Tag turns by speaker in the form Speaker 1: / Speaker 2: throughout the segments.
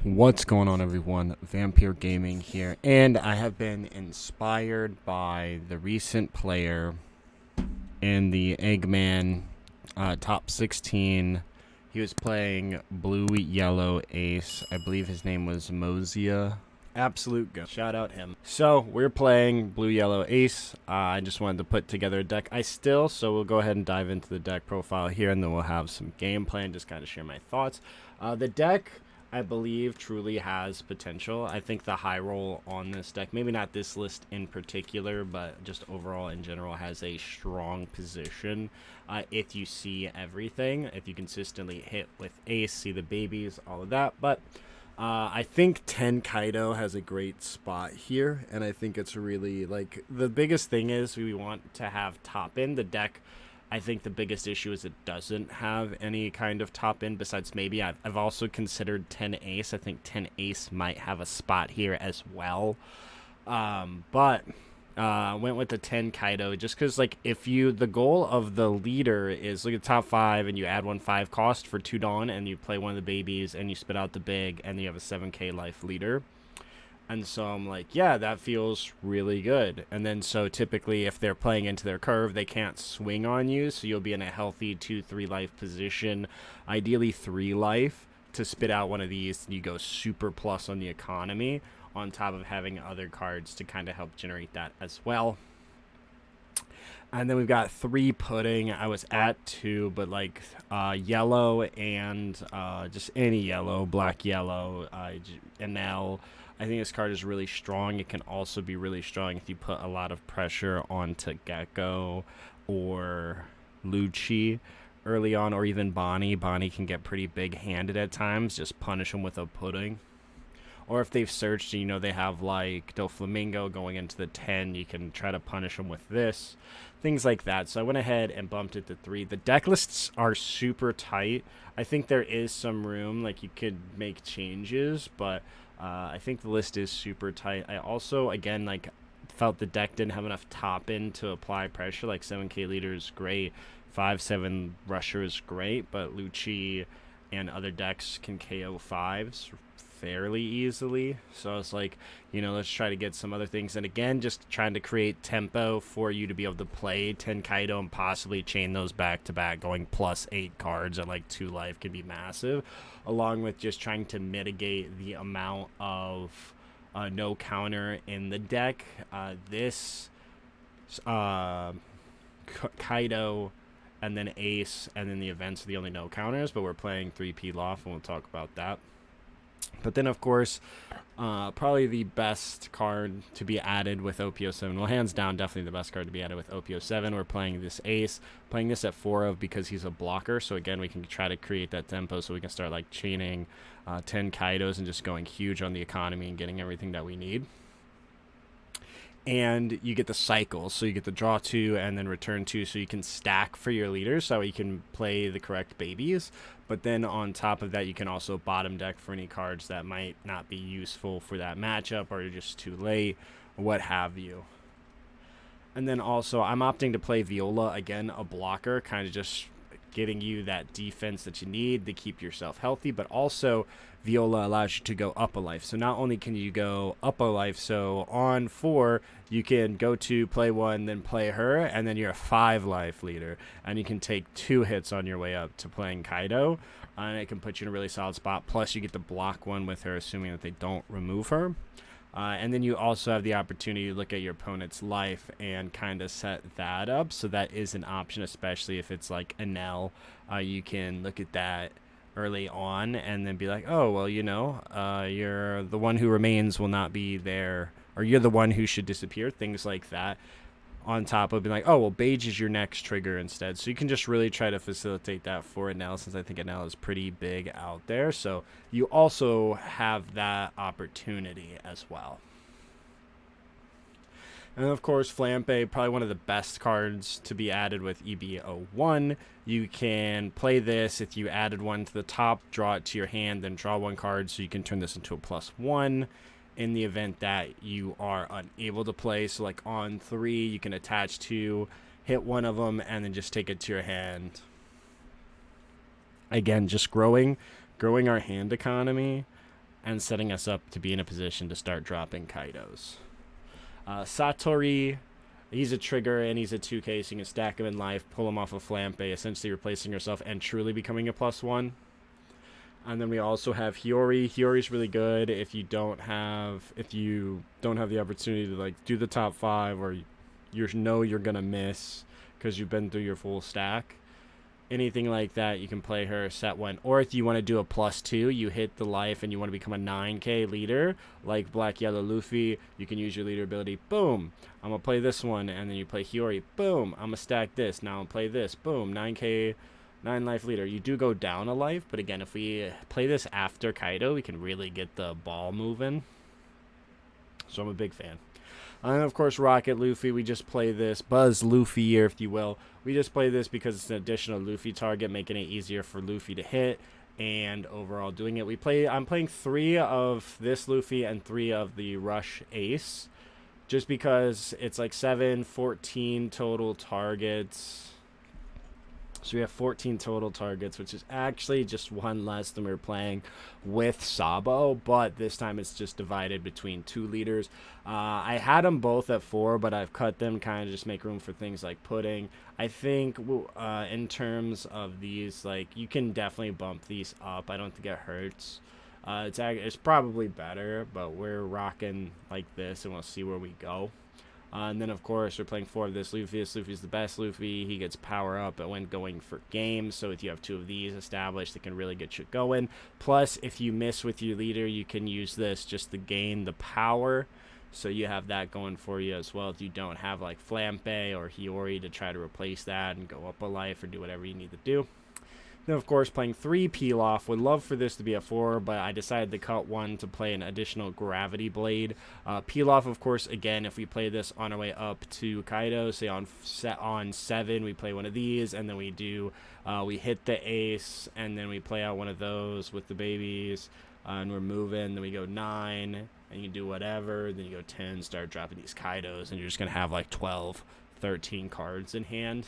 Speaker 1: What's going on, everyone? Vampyr Gaming here, and I have been inspired by the recent player in the Eggman top 16. He was playing blue yellow ace. I believe his name was Mozia. Absolute go. Shout out him. So we're playing blue yellow ace. I just wanted to put together a deck. So we'll go ahead and dive into the deck profile here, and then we'll have some gameplay and just kind of share my thoughts. The deck, I believe, truly has potential. I think the high roll on this deck, maybe not this list in particular, but just overall in general, has a strong position. If you see everything, if you consistently hit with ace, see the babies, all of that. But I think 10 Kaido has a great spot here, and I think it's really, like, the biggest thing is we want to have top in the deck. I think the biggest issue is it doesn't have any kind of top end besides maybe I've also considered 10 ace. I think 10 ace might have a spot here as well. But went with the 10 Kaido just because, like, if the goal of the leader is look at top 5 and you add 1/5 cost for 2 Dawn and you play one of the babies and you spit out the big and you have a 7k life leader. And so I'm like, yeah, that feels really good. And then so typically if they're playing into their curve, they can't swing on you. So you'll be in a healthy 2-3 life position, ideally 3 life, to spit out one of these. And you go super plus on the economy on top of having other cards to kind of help generate that as well. And then we've got 3 pudding. I was at 2, but like yellow and just any yellow, black yellow, NL. I think this card is really strong. It can also be really strong if you put a lot of pressure onto Gecko or Lucci early on, or even Bonnie. Bonnie can get pretty big-handed at times. Just punish them with a pudding. Or if they've searched, you know, they have like Doflamingo going into the 10, you can try to punish them with this. Things like that. So I went ahead and bumped it to 3. The deck lists are super tight. I think there is some room, like you could make changes, but I think the list is super tight. I also, again, like felt the deck didn't have enough top end to apply pressure. Like 7k leader is great. 5-7 rusher is great, but Lucci and other decks can KO 5s fairly easily. So it's like, you know, let's try to get some other things. And again, just trying to create tempo for you to be able to play 10 Kaido and possibly chain those back to back. Going +8 cards at like 2 life can be massive, along with just trying to mitigate the amount of no counter in the deck. This Kaido and then ace and then the events are the only no counters, but we're playing 3P Loft and we'll talk about that. But then, of course, probably the best card to be added with OP07. Well, hands down, definitely the best card to be added with OP07. We're playing this ace, playing this at 4 of because he's a blocker. So, again, we can try to create that tempo so we can start, like, chaining 10 Kaidos and just going huge on the economy and getting everything that we need. And you get the cycles, so you get the draw 2 and then return 2, so you can stack for your leaders so you can play the correct babies. But then on top of that, you can also bottom deck for any cards that might not be useful for that matchup or you're just too late, or what have you. And then also, I'm opting to play Viola, again, a blocker, kind of just getting you that defense that you need to keep yourself healthy, but also Viola allows you to go up a life. So not only can you go up a life, so on 4 you can go to play 1, then play her, and then you're a 5 life leader, and you can take 2 hits on your way up to playing Kaido, and it can put you in a really solid spot. Plus you get to block 1 with her, assuming that they don't remove her. And then you also have the opportunity to look at your opponent's life and kind of set that up. So that is an option, especially if it's like a Nell. You can look at that early on and then be like, oh, well, you know, you're the one who remains will not be there, or you're the one who should disappear, things like that. On top of being like, oh, well, Beige is your next trigger instead. So you can just really try to facilitate that for Enel, since I think Enel is pretty big out there. So you also have that opportunity as well. And of course, Flampe, probably one of the best cards to be added with EB01. You can play this if you added 1 to the top, draw it to your hand, then draw 1 card, so you can turn this into a +1. In the event that you are unable to play. So like on 3, you can attach 2, hit 1 of them, and then just take it to your hand. Again, just growing our hand economy and setting us up to be in a position to start dropping Kaidos. Satori, he's a trigger and he's a 2K, so you can stack him in life, pull him off of Flampe, essentially replacing yourself and truly becoming a +1. And then we also have Hiyori. Hiyori's really good if you don't have the opportunity to like do the top 5, or you know you're gonna miss because you've been through your full stack. Anything like that, you can play her set 1. Or if you want to do a +2, you hit the life and you want to become a 9K leader, like Black Yellow Luffy, you can use your leader ability. Boom, I'm going to play this one, and then you play Hiyori. Boom, I'm going to stack this. Now I'll play this. Boom, 9K, 9 life leader. You do go down a life, but again, if we play this after Kaido, we can really get the ball moving. So I'm a big fan. And of course, Rocket Luffy, we just play this. Buzz Luffy, if you will. We just play this because it's an additional Luffy target, making it easier for Luffy to hit. And overall doing it, I'm playing 3 of this Luffy and 3 of the Rush Ace. Just because it's like 14 total targets. So we have 14 total targets, which is actually just 1 less than we were playing with Sabo, but this time it's just divided between 2 leaders. I had them both at 4, but I've cut them kind of just make room for things like pudding. I think in terms of these, like, you can definitely bump these up. I don't think it hurts. It's probably better, but we're rocking like this, and we'll see where we go. And then, of course, we're playing 4 of this Luffy. This Luffy's the best Luffy. He gets power up when going for games. So if you have 2 of these established, it can really get you going. Plus, if you miss with your leader, you can use this just to gain the power. So you have that going for you as well. If you don't have, like, Flampe or Hiyori to try to replace that and go up a life or do whatever you need to do. Then, of course, playing 3 Peel Off. Would love for this to be a 4, but I decided to cut 1 to play an additional Gravity Blade. Peel Off, of course, again, if we play this on our way up to Kaido, say on 7, we play one of these, and then we hit the Ace, and then we play out one of those with the babies, and we're moving. Then we go 9, and you do whatever. Then you go 10, start dropping these Kaidos, and you're just going to have like 12, 13 cards in hand.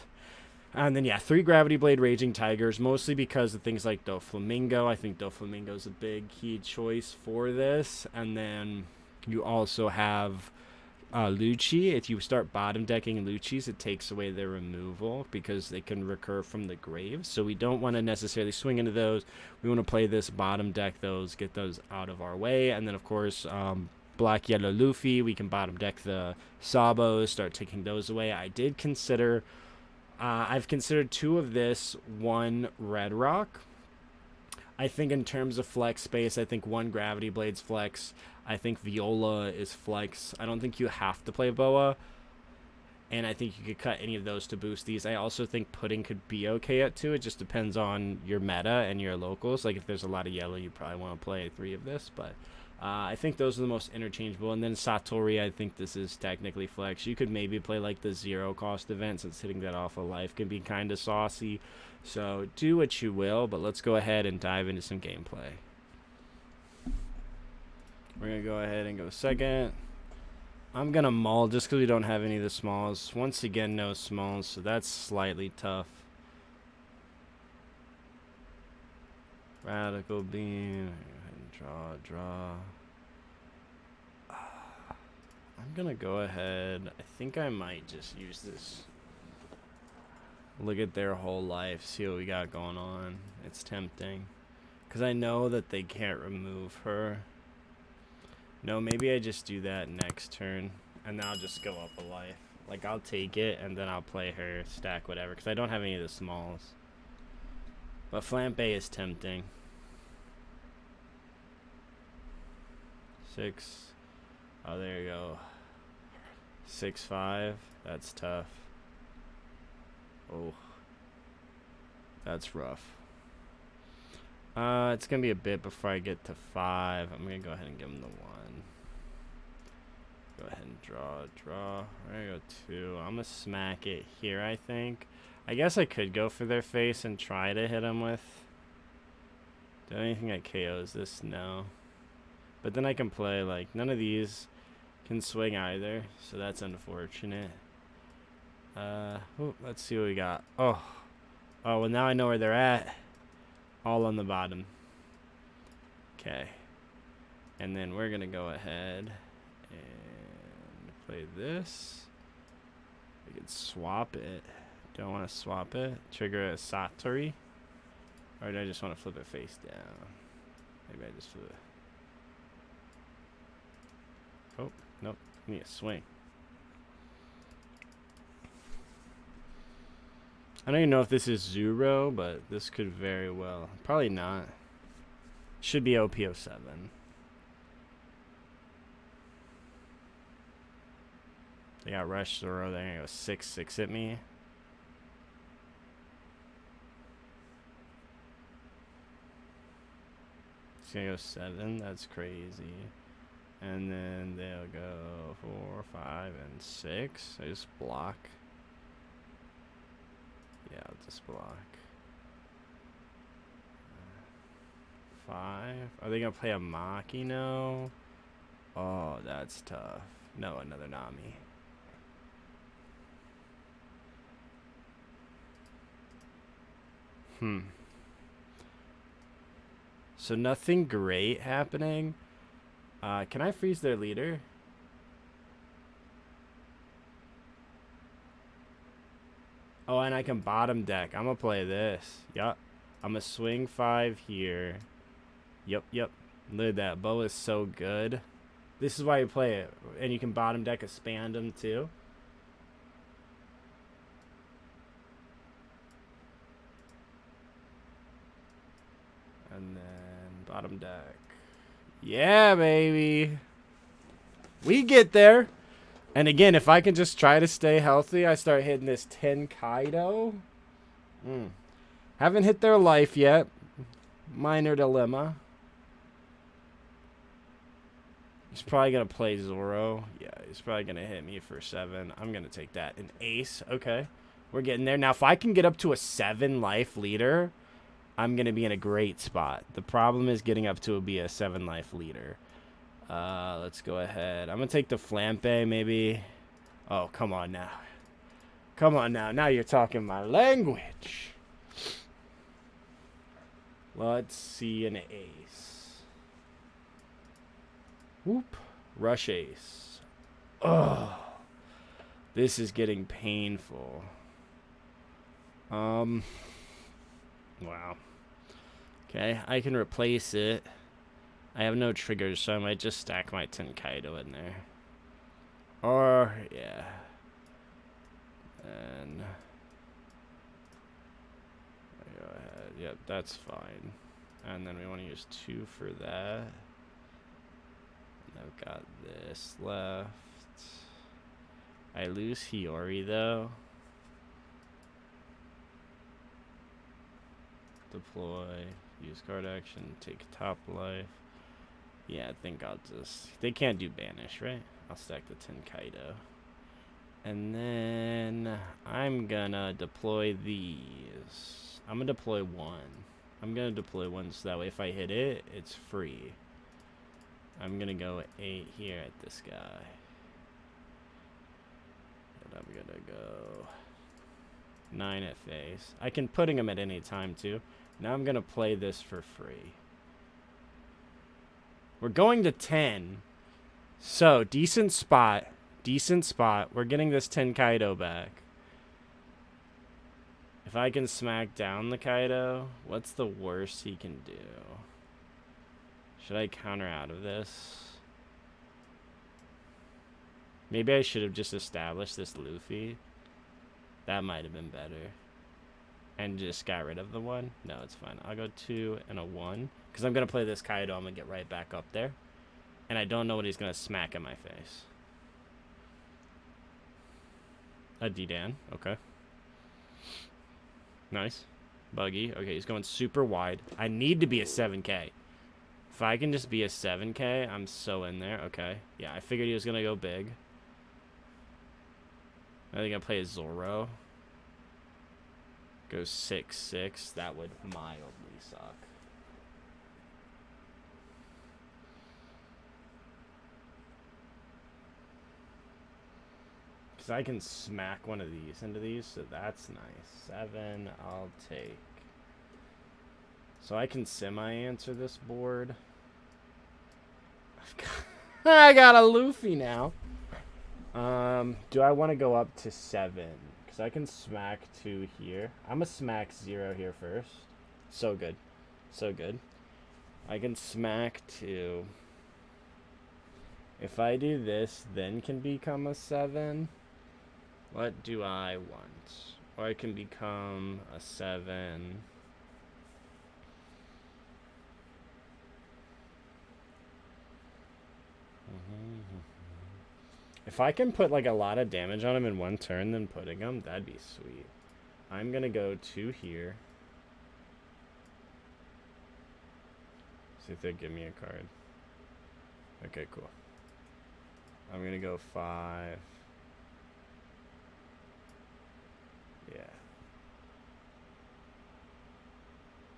Speaker 1: And then, yeah, 3 Gravity Blade Raging Tigers, mostly because of things like Doflamingo. I think Doflamingo is a big key choice for this. And then you also have Lucci. If you start bottom decking Lucci's, it takes away their removal because they can recur from the grave. So we don't want to necessarily swing into those. We want to play this, bottom deck those, get those out of our way. And then, of course, Black Yellow Luffy, we can bottom deck the Sabos, start taking those away. I've considered 2 of this, 1 Red Rock. I think in terms of flex space, I think 1 Gravity Blade's flex. I think Viola is flex. I don't think you have to play Boa. And I think you could cut any of those to boost these. I also think Pudding could be okay at 2. It just depends on your meta and your locals. Like if there's a lot of yellow, you probably want to play 3 of this. But I think those are the most interchangeable. And then Satori, I think this is technically flex. You could maybe play like the 0 cost event, since hitting that off of life can be kind of saucy. So do what you will, but let's go ahead and dive into some gameplay. We're going to go ahead and go second. I'm going to maul just because we don't have any of the smalls. Once again, no smalls, so that's slightly tough. Radical Beam. Draw. I'm going to go ahead. I think I might just use this. Look at their whole life. See what we got going on. It's tempting. Because I know that they can't remove her. No, maybe I just do that next turn, and then I'll just go up a life. Like, I'll take it, and then I'll play her, stack whatever, because I don't have any of the smalls. But Flampe is tempting. 6. Oh, there you go. 6-5. That's tough. Oh. That's rough. It's going to be a bit before I get to 5. I'm going to go ahead and give him the 1. Go ahead and draw. We're going to go 2. I'm going to smack it here, I think. I guess I could go for their face and try to hit him with. Do anything that KOs this? No. But then I can play, like, none of these can swing either. So that's unfortunate. Let's see what we got. Oh, well, now I know where they're at. All on the bottom. Okay. And then we're going to go ahead and play this. We could swap it. Don't want to swap it. Trigger a Satori. Or do I just want to flip it face down? Maybe I just flip it. Oh, nope. I need a swing. I don't even know if this is Zoro, but this could very well. Probably not. Should be OP07. They got Rush Zoro. They're going to go 6-6 at me. It's going to go 7. That's crazy. And then they'll go 4, 5, and 6. I just block. Yeah, I'll just block. 5. Are they going to play a Makino? Oh, that's tough. No, another Nami. So nothing great happening. Can I freeze their leader? Oh, and I can bottom deck. I'm going to play this. Yup. I'm going to swing 5 here. Yep. Look at that. Bow is so good. This is why you play it. And you can bottom deck a Spandam too. And then bottom deck. Yeah, baby. We get there. And again, if I can just try to stay healthy, I start hitting this 10 Kaido. Haven't hit their life yet. Minor dilemma. He's probably going to play Zoro. Yeah, he's probably going to hit me for 7. I'm going to take that. An ace. Okay. We're getting there. Now, if I can get up to a 7 life leader, I'm going to be in a great spot. The problem is getting up to be a 7 life leader. Let's go ahead. I'm going to take the Flampe, maybe. Oh, come on now. Come on now. Now you're talking my language. Let's see an ace. Whoop. Rush ace. Oh. This is getting painful. Wow. Okay, I can replace it. I have no triggers, so I might just stack my Tenkaido in there. Or, yeah. And go ahead. Yep, that's fine. And then we want to use 2 for that. And I've got this left. I lose Hiyori, though. Deploy. Use card action. Take top life. Yeah, I think I'll just... They can't do banish, right? I'll stack the Tenkaido. And then I'm gonna deploy these. I'm gonna deploy 1. I'm gonna deploy 1 so that way if I hit it, it's free. I'm gonna go 8 here at this guy. And I'm gonna go 9 at face. I can putting him at any time too. Now I'm gonna play this for free. We're going to 10. So, decent spot. Decent spot. We're getting this 10 Kaido back. If I can smack down the Kaido, what's the worst he can do? Should I counter out of this? Maybe I should have just established this Luffy. That might have been better. And just got rid of the 1? No, it's fine. I'll go 2 and a 1. Because I'm going to play this Kaido. I'm going to get right back up there. And I don't know what he's going to smack in my face. A D-Dan. Okay. Nice. Buggy. Okay, he's going super wide. I need to be a 7K. If I can just be a 7K, I'm so in there. Okay. Yeah, I figured he was going to go big. I think I play a Zoro. Goes 6-6. That would mildly suck. Because I can smack one of these into these, so that's nice. 7, I'll take. So I can semi-answer this board. I got a Luffy now. Do I want to go up to 7? Because I can smack 2 here. I'm going to smack 0 here first. So good. So good. I can smack 2. If I do this, then can become a 7. What do I want? Or I can become a 7. If I can put like a lot of damage on him in one turn, then putting him, that'd be sweet. I'm gonna go 2 here. See if they give me a card. Okay, cool. I'm gonna go 5. Yeah.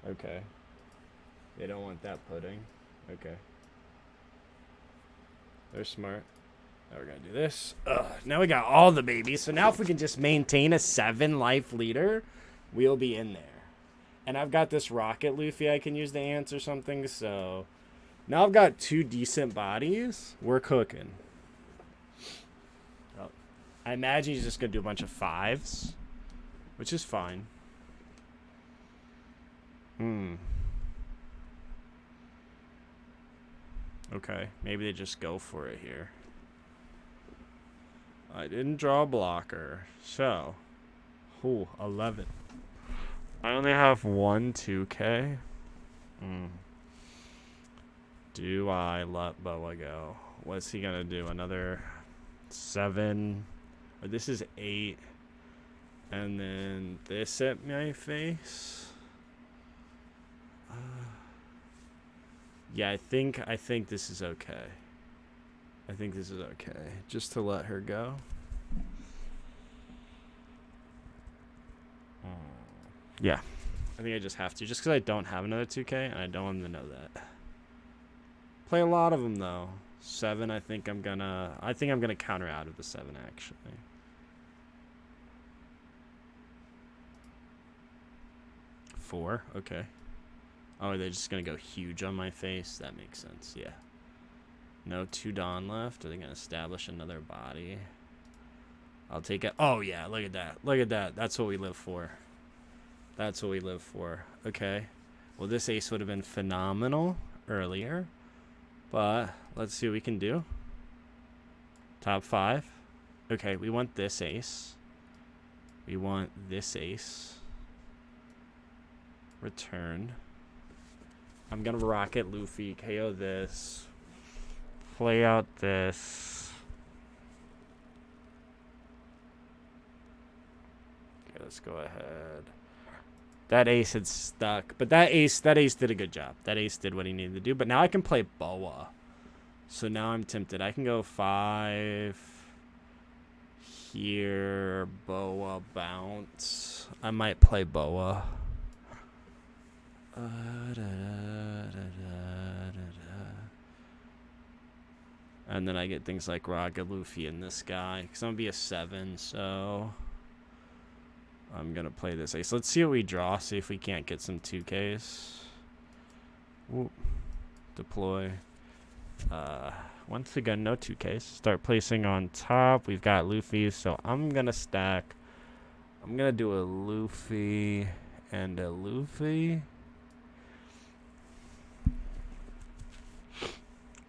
Speaker 1: Okay. They don't want that pudding. Okay. They're smart. Now we're gonna do this. Now we got all the babies. So now if we can just maintain a 7 life leader, we'll be in there. And I've got this rocket Luffy I can use to answer something. So now I've got 2 decent bodies. We're cooking. Oh. I imagine he's just gonna do a bunch of 5s, which is fine. Okay, maybe they just go for it here. I didn't draw a blocker, so 11. I only have 1 2K. Do I let Boa go? What's he gonna do? Another 7? Or this is 8, and then this at my face. Yeah, I think this is okay. I think this is okay. Just to let her go. Yeah. I think I just have to. Just because I don't have another 2K, and I don't want them to know that. Play a lot of them, though. 7, I think I'm gonna counter out of the 7, actually. Four, okay. Oh, are they just gonna go huge on my face? That makes sense, yeah. No 2 Dawn left. Are they gonna establish another body? I'll take it. Oh, yeah, look at that. Look at that. That's what we live for. That's what we live for. Okay. Well, this ace would have been phenomenal earlier. But let's see what we can do. Top 5. Okay, we want this ace. We want this ace. Return. I'm gonna rocket Luffy, KO this, play out this. Okay, let's go ahead. That ace had stuck, but that ace did a good job. That ace did what he needed to do, but now I can play Boa. So now I'm tempted. I can go 5 here, Boa bounce. I might play Boa. And then I get things like Raga Luffy and this guy. Because I'm going to be a 7, so I'm going to play this ace. Let's see what we draw. See if we can't get some 2Ks. Whoop. Deploy. Once again, no 2Ks. Start placing on top. We've got Luffy, so I'm going to stack. I'm going to do a Luffy and a Luffy.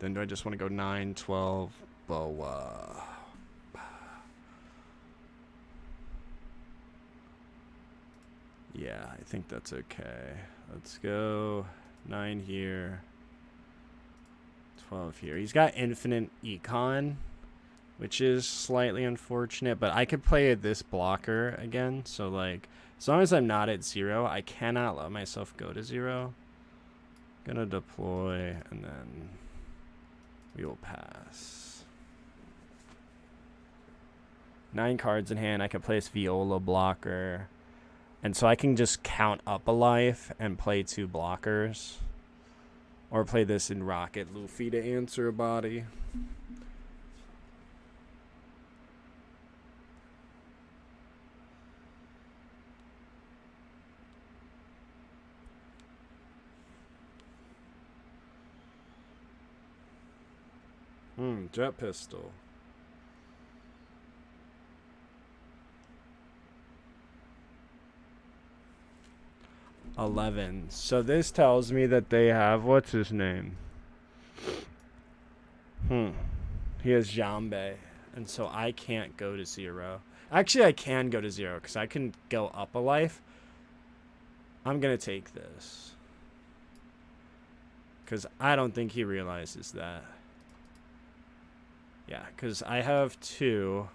Speaker 1: Then do I just want to go 9, 12, Boa? Yeah, I think that's okay. Let's go 9 here, 12 here. He's got infinite econ, which is slightly unfortunate, but I could play this blocker again. So, like, as long as I'm not at 0, I cannot let myself go to 0. Gonna deploy, and then we will pass. 9 cards in hand. I can place Viola blocker. And so I can just count up a life and play 2 blockers. Or play this in Rocket Luffy to answer a body. Jet pistol. $11. So this tells me that they have, what's his name? He has Jambe, and so I can't go to 0. Actually, I can go to 0 because I can go up a life. I'm gonna take this because I don't think he realizes that. Yeah, because I have 2.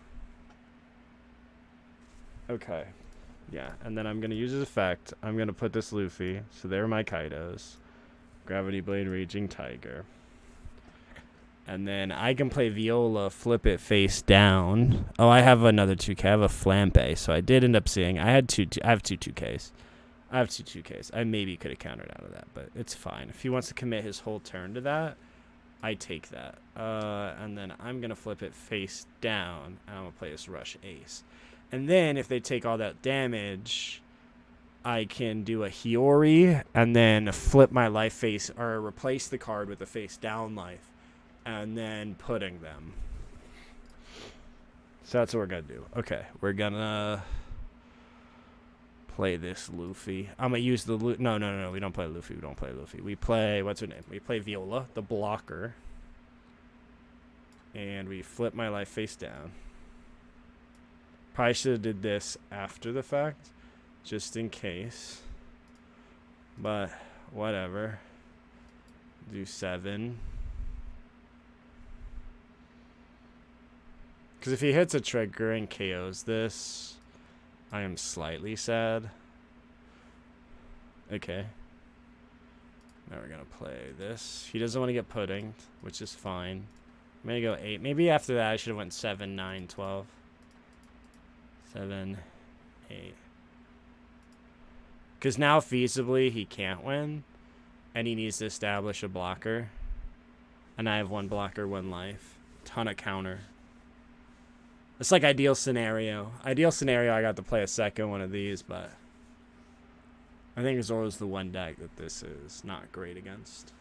Speaker 1: Okay. Yeah, and then I'm going to use his effect. I'm going to put this Luffy. So there are my Kaidos. Gravity Blade, Raging Tiger. And then I can play Viola, flip it face down. Oh, I have another 2K. I have a Flampe. So I did end up seeing. I have two 2Ks. I have two 2Ks. I maybe could have countered out of that, but it's fine. If he wants to commit his whole turn to that, I take that. And then I'm going to flip it face down. And I'm going to play this Rush Ace. And then if they take all that damage, I can do a Hiyori and then flip my life face or replace the card with a face down life and then pudding them. So that's what we're going to do. Okay, we're going to play this Luffy. I'm going to use the... No. We don't play Luffy. We play... What's her name? We play Viola, the blocker. And we flip my life face down. Probably should have did this after the fact, just in case. But whatever. Do 7. Because if he hits a trigger and KOs this, I am slightly sad. Okay. Now we're going to play this. He doesn't want to get puddinged, which is fine. I'm going to go 8. Maybe after that I should have went 7, 9, 12. 7, 8. Because now feasibly he can't win. And he needs to establish a blocker. And I have 1 blocker, 1 life. Ton of counter. It's like ideal scenario. Ideal scenario, I got to play a second one of these, but I think Zoro's the one deck that this is not great against.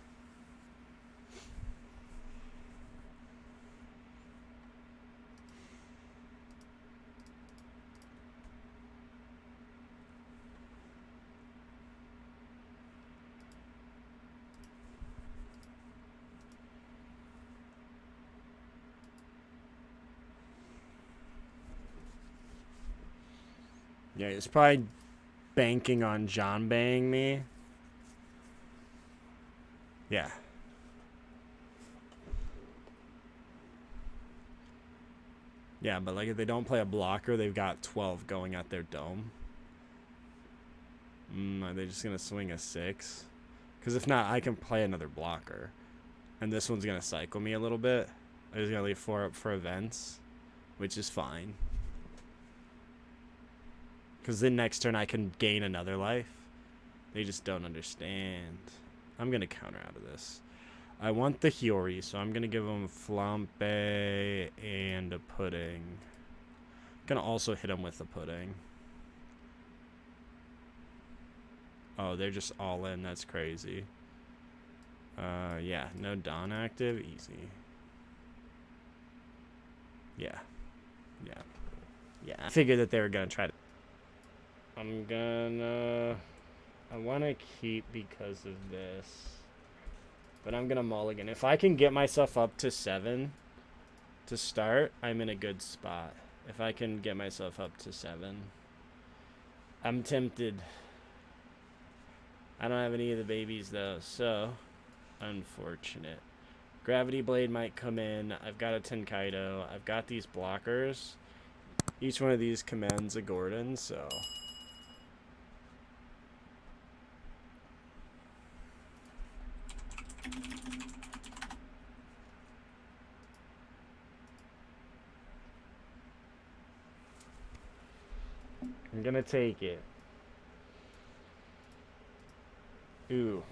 Speaker 1: Yeah, he's probably banking on John baying me. Yeah. Yeah, but like if they don't play a blocker, they've got 12 going at their dome. Are they just going to swing a 6? Because if not, I can play another blocker. And this one's going to cycle me a little bit. I'm just going to leave 4 up for events, which is fine. Because then next turn I can gain another life. They just don't understand. I'm going to counter out of this. I want the Hiyori, so I'm going to give them Flampe and a pudding. I'm going to also hit them with the pudding. Oh, they're just all in. That's crazy. Yeah, no Dawn active. Easy. Yeah. I figured that they were going to try to... I want to keep because of this. But I'm going to mulligan. If I can get myself up to 7 to start, I'm in a good spot. If I can get myself up to 7. I'm tempted. I don't have any of the babies, though, so unfortunate. Gravity Blade might come in. I've got a Tenkaido. I've got these blockers. Each one of these commands a Gordon, so... I'm gonna take it. Ooh.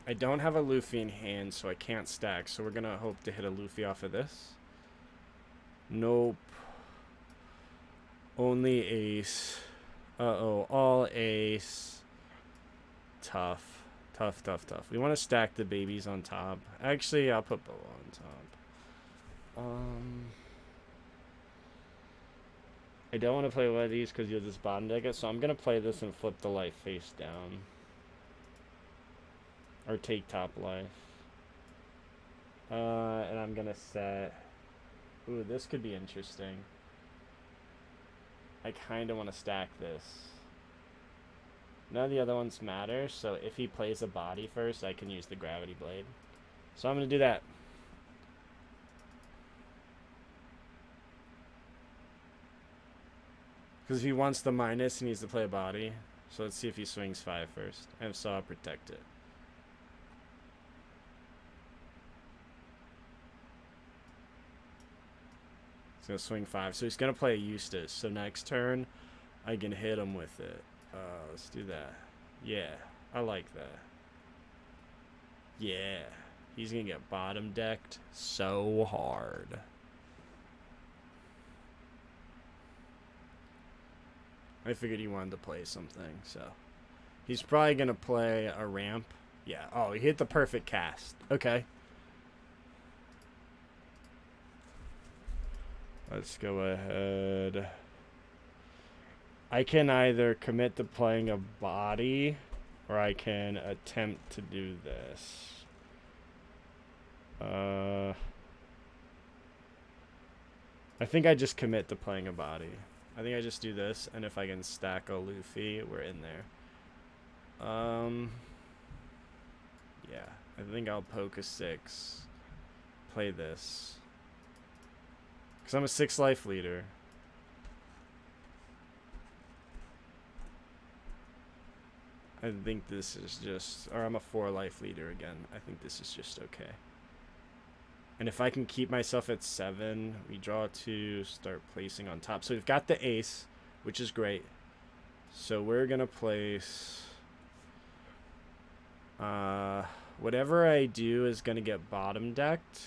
Speaker 1: I don't have a Luffy in hand, so I can't stack, so we're gonna hope to hit a Luffy off of this. Nope. Only ace. Uh-oh. All ace. Tough. Tough. We want to stack the babies on top. Actually, I'll put Boa on top. I don't want to play one of these because you'll just bottom deck it, so I'm going to play this and flip the life face down. Or take top life. And I'm going to set... Ooh, this could be interesting. I kind of want to stack this. None of the other ones matter, so if he plays a body first, I can use the gravity blade. So I'm going to do that. Because if he wants the minus, he needs to play a body. So let's see if he swings 5 first. And if so, I'll protect it. He's going to swing 5. So he's going to play a Eustace. So next turn, I can hit him with it. Let's do that. Yeah, I like that. Yeah. He's going to get bottom decked so hard. I figured he wanted to play something, so. He's probably going to play a ramp. Yeah. Oh, he hit the perfect cast. Okay. Let's go ahead. I can either commit to playing a body, or I can attempt to do this. I think I just commit to playing a body. I think I just do this, and if I can stack a Luffy, we're in there. Yeah, I think I'll poke a 6. Play this. Because I'm a 6 life leader. I think this is just... Or I'm a 4 life leader again. I think this is just okay. And if I can keep myself at 7, we draw 2, start placing on top. So we've got the ace, which is great. So we're going to place... whatever I do is going to get bottom decked.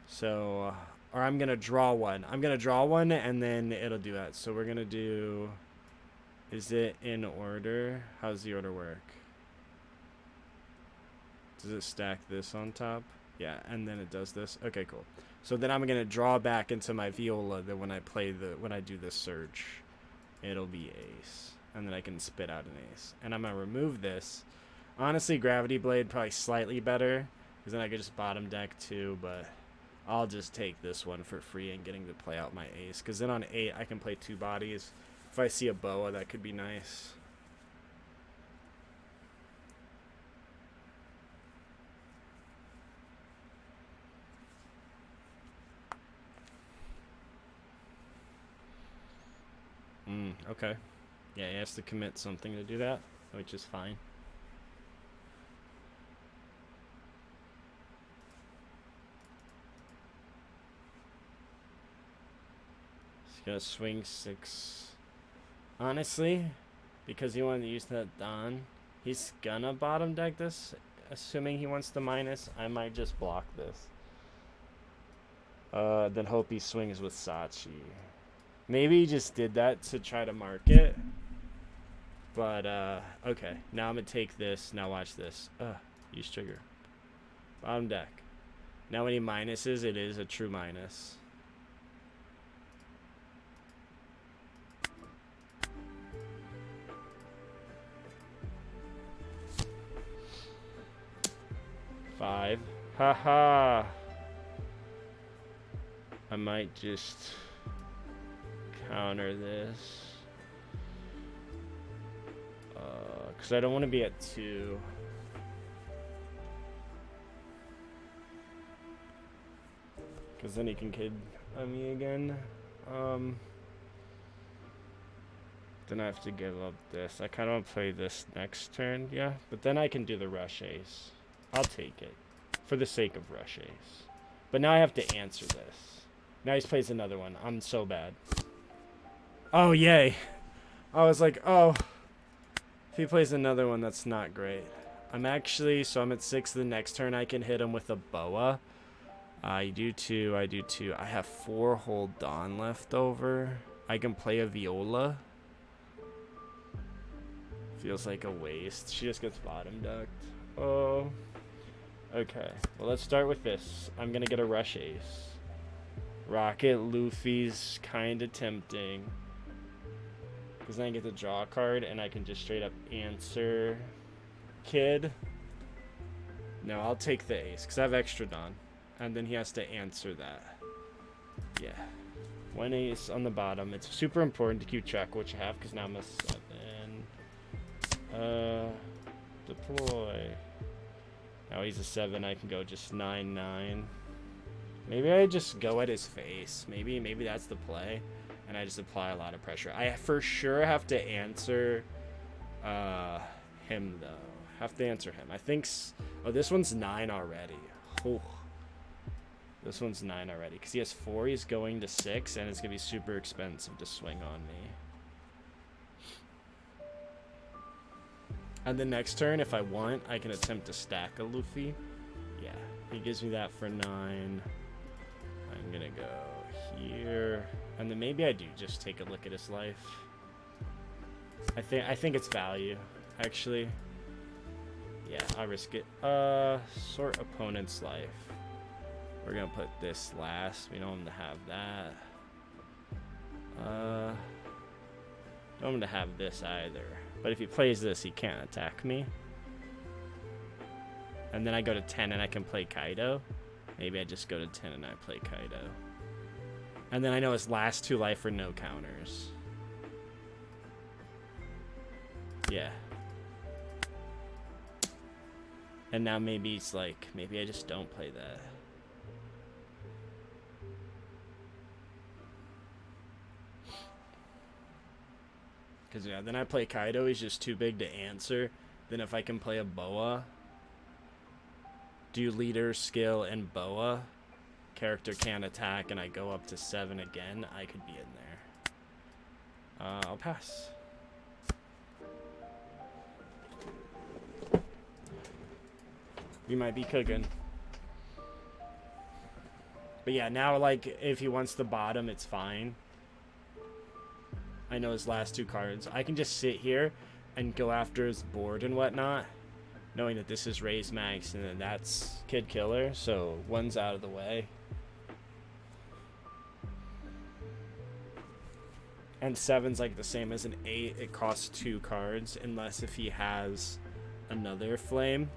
Speaker 1: So... Or I'm going to draw one. I'm going to draw one, and then it'll do that. So we're going to do... Is it in order? How's the order work? Does it stack this on top? Yeah, and then it does this. Okay, cool. So then I'm gonna draw back into my viola that when I do this surge, it'll be ace, and then I can spit out an ace. And I'm gonna remove this. Honestly, gravity blade probably slightly better, because then I could just bottom deck 2. But I'll just take this one for free and getting to play out my ace, because then on 8 I can play 2 bodies. If I see a boa, that could be nice. Okay. Yeah, he has to commit something to do that, which is fine. He's gonna swing 6. Honestly, because he wanted to use that Don, he's gonna bottom deck this, assuming he wants the minus. I might just block this. Then hope he swings with Sachi. Maybe he just did that to try to mark it. But, okay. Now I'm going to take this. Now watch this. Use trigger. Bottom deck. Now when he minuses, it is a true minus. Five. Haha. I might just counter this. Because I don't want to be at 2. Because then he can kid on me again. Then I have to give up this. I kind of want to play this next turn, yeah. But then I can do the rush ace. I'll take it. For the sake of rush ace. But now I have to answer this. Now he plays another one. I'm so bad. Oh, yay. I was like, oh. If he plays another one, that's not great. I'm actually, so I'm at 6 the next turn. I can hit him with a boa. I do 2. I do 2. I have 4 whole Dawn left over. I can play a viola. Feels like a waste. She just gets bottom decked. Oh. Okay, well, let's start with this. I'm gonna get a rush ace. Rocket Luffy's kind of tempting. Because then I get to draw a card and I can just straight up answer Kid. No, I'll take the ace because I have extra Don. And then he has to answer that. Yeah. One ace on the bottom. It's super important to keep track of what you have because now I'm a 7. Deploy. Now he's a 7. I can go just 9-9. Maybe I just go at his face. Maybe that's the play. And I just apply a lot of pressure. I for sure have to answer him, though. Have to answer him. I think... Oh, this one's 9 already. Oh. This one's 9 already. Because he has 4. He's going to 6. And it's going to be super expensive to swing on me. And the next turn, if I want, I can attempt to stack a Luffy. Yeah. He gives me that for 9. I'm going to go here. And then maybe I do just take a look at his life. I think it's value, actually. Yeah, I'll risk it. Sort opponent's life. We're gonna put this last. We don't want him to have that. Don't want him to have this either. But if he plays this, he can't attack me. And then I go to 10 and I can play Kaido. Maybe I just go to 10 and I play Kaido. And then I know his last 2 life are no counters. Yeah. And now maybe it's like, maybe I just don't play that. Because, yeah, then I play Kaido. He's just too big to answer. Then if I can play a Boa, do leader, skill, and Boa, character can't attack, and I go up to 7 again, I could be in there. I'll pass. We might be cooking. But yeah, now, like, if he wants the bottom, it's fine. I know his last 2 cards. I can just sit here and go after his board and whatnot, knowing that this is Raise Max and then that's Kid Killer, so 1's out of the way. And 7's like the same as an 8. It costs 2 cards, unless if he has another flame.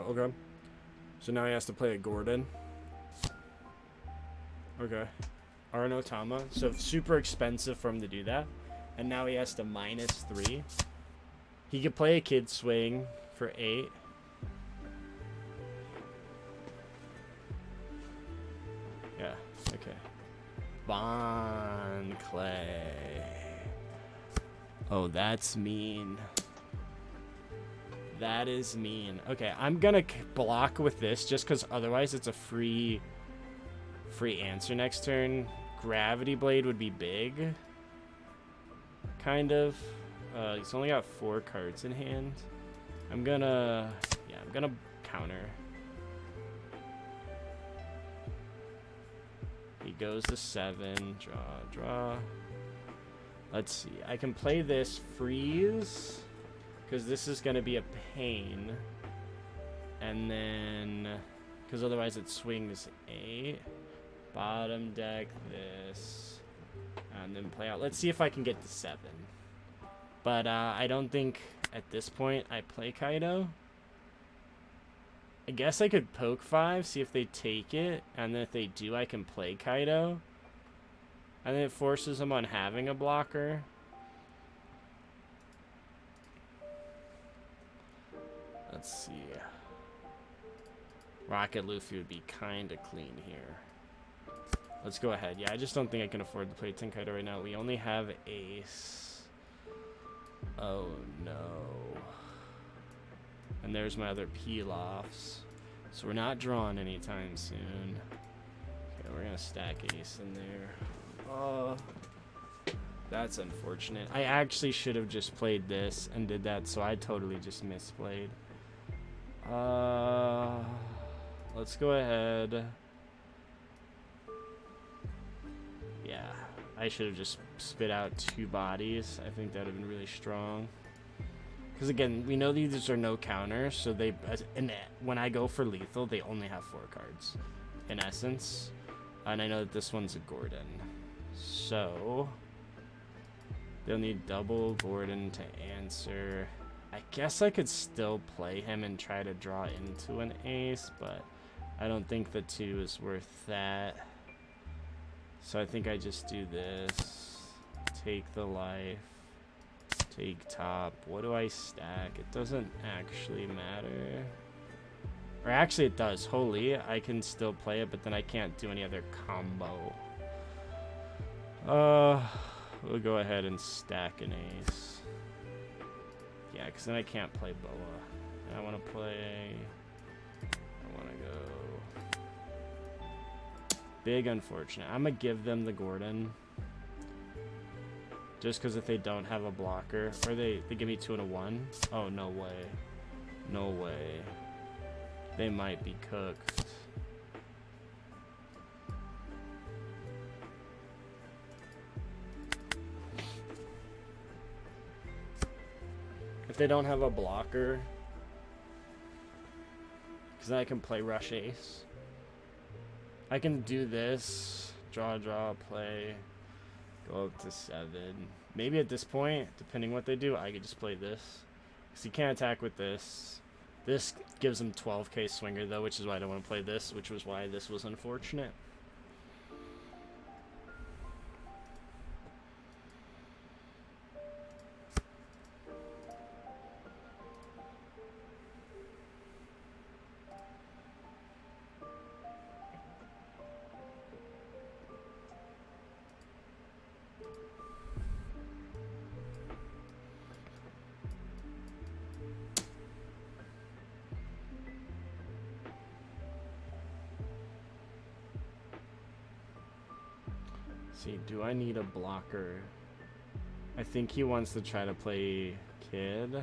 Speaker 1: Okay. So now he has to play a Gordon. Okay. Arnotama. So super expensive for him to do that. And now he has to -3. He could play a Kid Swing for 8. Yeah. Okay. Von Clay. Oh, that's mean. That is mean. Okay, I'm gonna block with this just because otherwise it's a free answer next turn. Gravity Blade would be big. Kind of. He's only got 4 cards in hand. I'm gonna counter. He goes to 7. Draw. Let's see. I can play this freeze, because this is going to be a pain. And then, because otherwise it swings 8. Bottom deck this. And then play out. Let's see if I can get to 7. But I don't think at this point I play Kaido. I guess I could poke 5, see if they take it. And then if they do, I can play Kaido. And then it forces them on having a blocker. Let's see. Rocket Luffy would be kind of clean here. Let's go ahead. Yeah, I just don't think I can afford to play Tenkaido right now. We only have Ace. Oh, no. And there's my other Pilafs. So we're not drawing anytime soon. Yeah, we're gonna stack ace in there. That's unfortunate. I actually should have just played this and did that, so I totally just misplayed. Let's go ahead. Yeah, I should have just spit out 2 bodies. I think that would have been really strong. Because again, we know these are no counters, so they, and when I go for lethal, they only have 4 cards, in essence. And I know that this one's a Gordon. So, they'll need double Gordon to answer. I guess I could still play him and try to draw into an ace, but I don't think the 2 is worth that. So I think I just do this. Take the life. Take top. What do I stack? It doesn't actually matter. Or actually it does. Holy, I can still play it, but then I can't do any other combo. We'll go ahead and stack an ace. Yeah, because then I can't play Boa. And I want to play... I want to go... Big unfortunate. I'm going to give them the Gordon. Just because if they don't have a blocker... Or they give me 2 and a 1. Oh, no way. No way. They might be cooked. If they don't have a blocker, because then I can play rush ace. I can do this, draw, play, go up to 7. Maybe at this point, depending what they do, I could just play this. Because he can't attack with this. This gives him 12k swinger though, which is why I don't want to play this, which was why this was unfortunate. See, do I need a blocker? I think he wants to try to play Kid.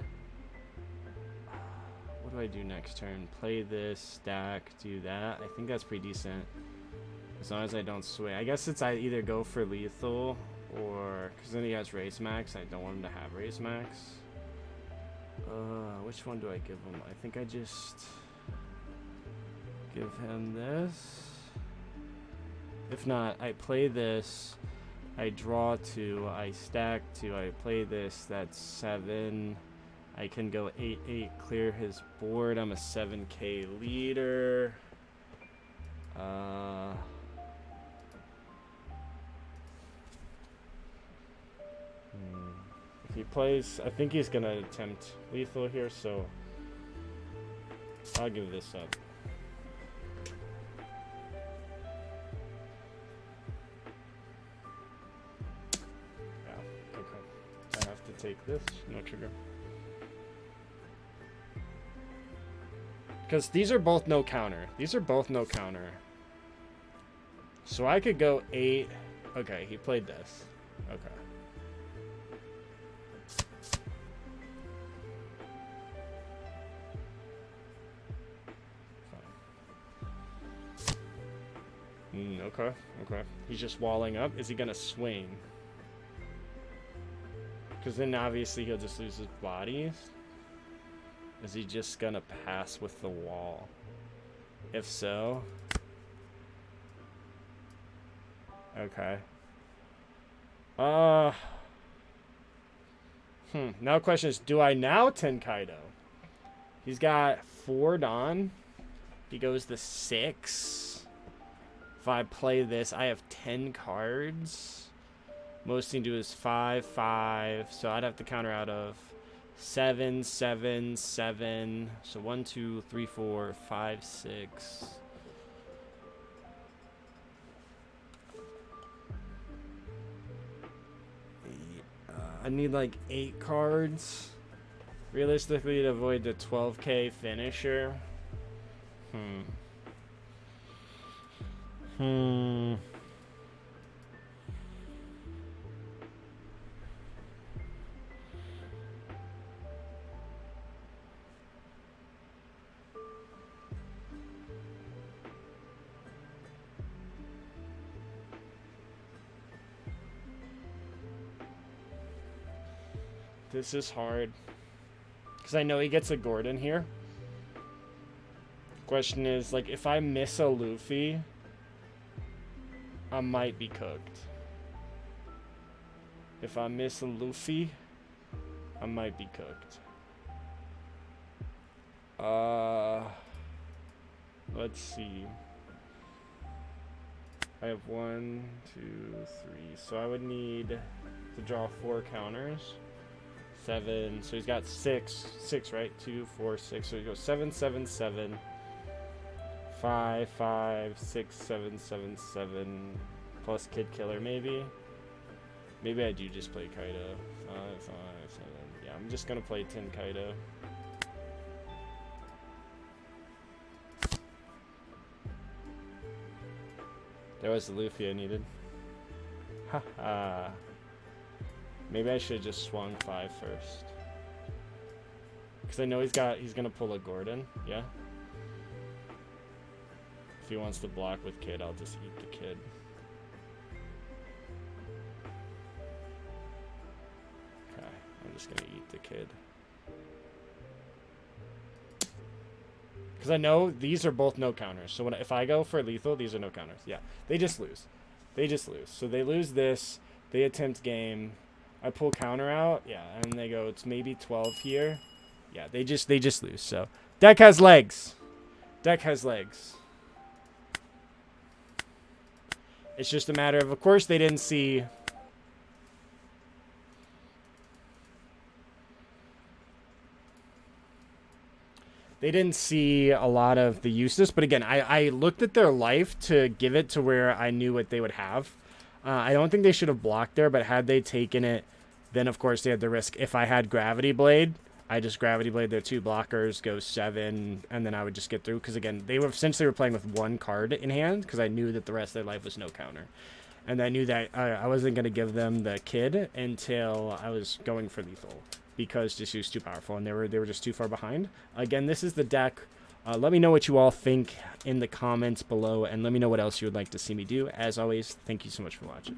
Speaker 1: What do I do next turn? Play this, stack, do that. I think that's pretty decent. As long as I don't sway. I guess it's I either go for lethal or... Because then he has raise max. I don't want him to have raise max. Which one do I give him? I think I just... give him this. If not, I play this, I draw 2, I stack 2, I play this, that's 7. I can go 8-8, clear his board. I'm a 7k leader. If he plays, I think he's gonna attempt lethal here, so I'll give this up. Take this, no trigger. Because these are both no counter. These are both no counter. So I could go 8. Okay, he played this. Okay. Okay, okay. He's just walling up. Is he gonna swing? Because then obviously he'll just lose his body. Is he just gonna pass with the wall? If so... Okay. Now the question is, do I now Tenkaido? He's got 4 Dawn. He goes to 6. If I play this, I have 10 cards. Most he can do is 5, 5. So I'd have to counter out of 7, 7, 7. So 1, 2, 3, 4, 5, 6. I need like 8 cards. Realistically, to avoid the 12k finisher. This is hard. Because I know he gets a Gordon here. Question is, like, if I miss a Luffy, I might be cooked. If I miss a Luffy, I might be cooked. Let's see. I have 1, 2, 3. So I would need to draw 4 counters. 7. So he's got 6. 6, right? 2, 4, 6. So he goes 7, 7, 7. 5, 5, 6, 7, 7, 7. Plus Kid Killer, maybe. Maybe I do just play Kaido. 5, 5, 7. Yeah, I'm just gonna play 10 Kaido. There was the Luffy I needed. Haha. Maybe I should have just swung 5 first. Because I know he's gonna pull a Gordon, yeah? If he wants to block with Kid, I'll just eat the Kid. Okay, I'm just gonna eat the Kid. Because I know these are both no counters. So if I go for lethal, these are no counters. Yeah, they just lose. They just lose. So they lose this. They attempt game. I pull counter out. Yeah, and they go, it's maybe 12 here. Yeah, they just lose. So deck has legs. Deck has legs. It's just a matter of course, they didn't see... They didn't see a lot of the uses, but again, I looked at their life to give it to where I knew what they would have. I don't think they should have blocked there, but had they taken it, then of course they had the risk. If I had Gravity Blade, I just Gravity Blade their 2 blockers, go 7, and then I would just get through. Because again, they were essentially playing with 1 card in hand, because I knew that the rest of their life was no counter. And I knew that I wasn't going to give them the Kid until I was going for lethal. Because just was too powerful, and they were just too far behind. Again, this is the deck. Let me know what you all think in the comments below, and let me know what else you would like to see me do. As always, thank you so much for watching.